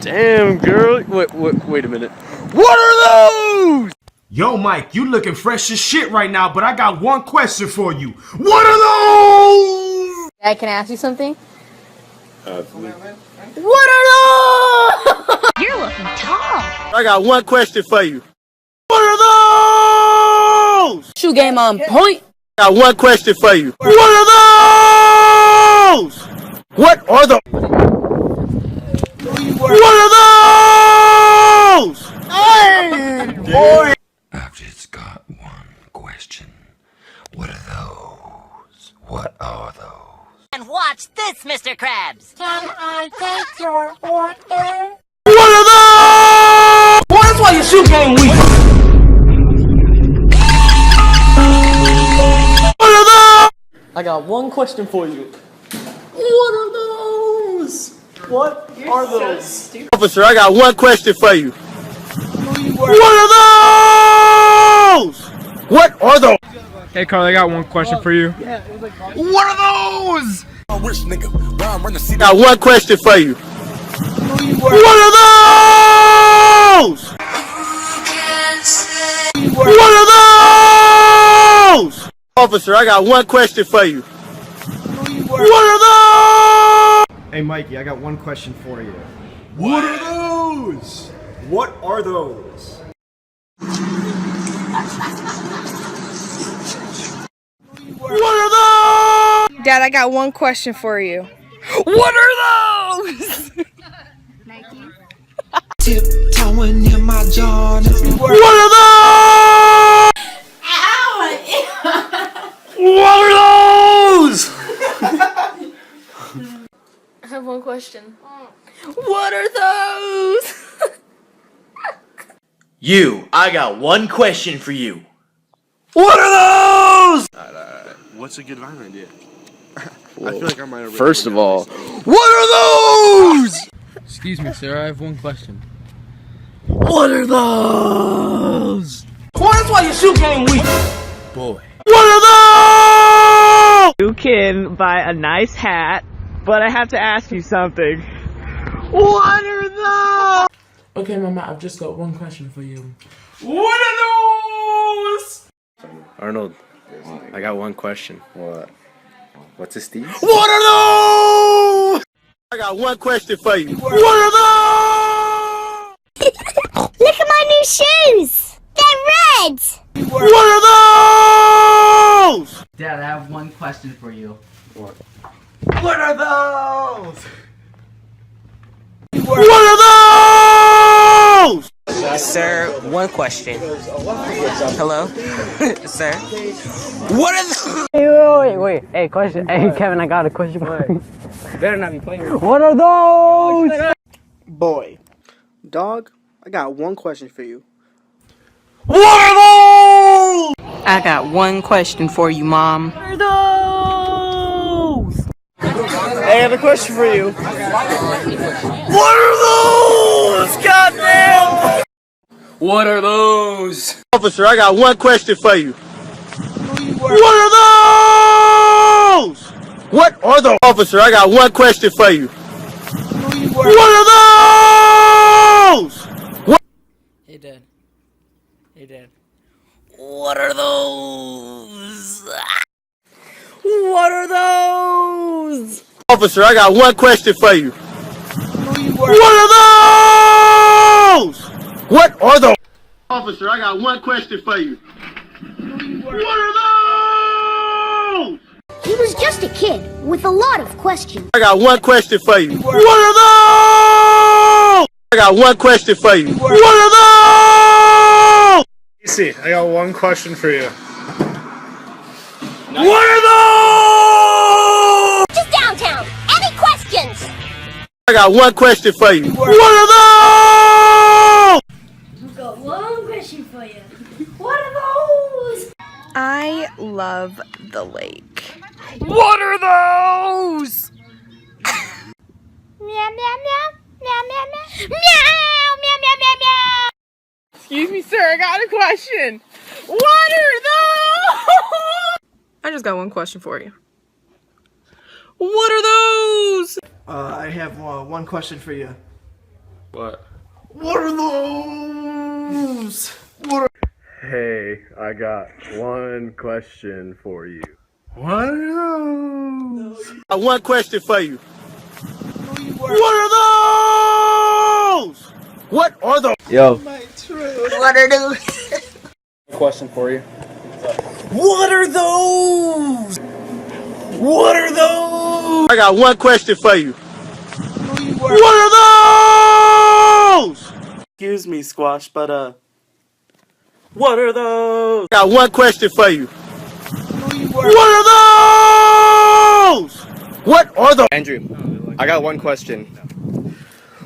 Damn, girl. Wait a minute. What are those? Yo, Mike, you looking fresh as shit right now, but I got one question for you. What are those? Dad, can I ask you something? What are those? You're looking tall. I got one question for you. What are those? Shoe game on point. I got one question for you. What are those? What are the? What are those? Hey, boy. I've just got one question. What are those? What are those? And watch this, Mr. Krabs. Can I take your order? What are those? Boy, that's why your shoe game weak. What are those? I got one question for you. What are those? What are those? Officer, I got one question for you. What are those? What are those? Hey Carl, I got one question for you. What are those? I got one question for you. What are those? What are those? Officer, I got one question for you. What are those? Hey, Mikey, I got one question for you. What are those? What are those? What are those? Dad, I got one question for you. What are those? Tiptoeing in my jaw. What are those? What are those? I have one question. What are those? I got one question for you. What are those? What's a good line idea? I feel like I might have. First of all, what are those? Excuse me, sir. I have one question. What are those? Boy, that's why your shoe game weak. Boy. What are those? You can buy a nice hat, but I have to ask you something. What are those? Okay, Mama, I've just got one question for you. What are those? Arnold, I got one question. What? What's a Steve? What are those? I got one question for you. What are those? Look at my new shoes! They're red! What are those? Dad, I have one question for you. What are those? What are those? Sir, one question. Hello? Sir? What are the... Wait. Hey, question. Hey, Kevin, I got a question for you. Better not be playing. What are those? Boy. Dog, I got one question for you. What are those? I got one question for you, Mom. What are those? Hey, I have a question for you. What are those? Goddamn! What are those? Officer, I got one question for you. What are those? What are those? Officer, I got one question for you. What are those? What? Hey, Dad. Hey, Dad. What are those? What are those? Officer, I got one question for you. What are those? What are those? Officer, I got one question for you. What are those? He was just a kid with a lot of questions. I got one question for you. What are those? I got one question for you. What are those? See, I got one question for you. What are those? Just downtown. Any questions? I got one question for you. What are those? I've got one question for you. What are those? I love the lake. What are those? Meow, meow, meow. Meow, meow, meow. Meow, meow, meow, meow, meow. Excuse me, sir. I got a question. What are those? I just got one question for you. What are those? I have one question for you. What? What are those? Hey, I got one question for you. What are those? I got one question for you. What are those? What are those? Yo. What are those? Question for you. What are those? What are those? I got one question for you. What are those? Excuse me, Squash, but what are those? I got one question for you. What are those? What are those? Andrew, I got one question.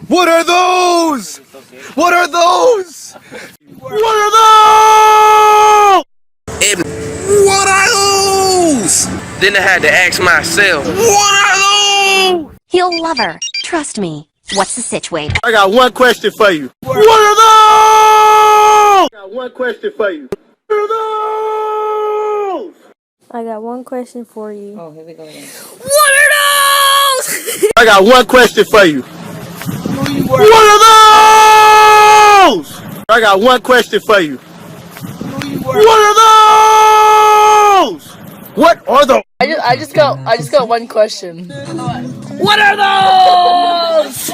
What are those? What are those? What are those? What are those? Then I had to ask myself, what are those? He'll love her. Trust me. What's the situation? I got one question for you. What are those? I got one question for you. What are those? I got one question for you. Oh, here we go again. What are those? I got one question for you. What are those? I got one question for you. What are those? What are those? I just got one question. What are those?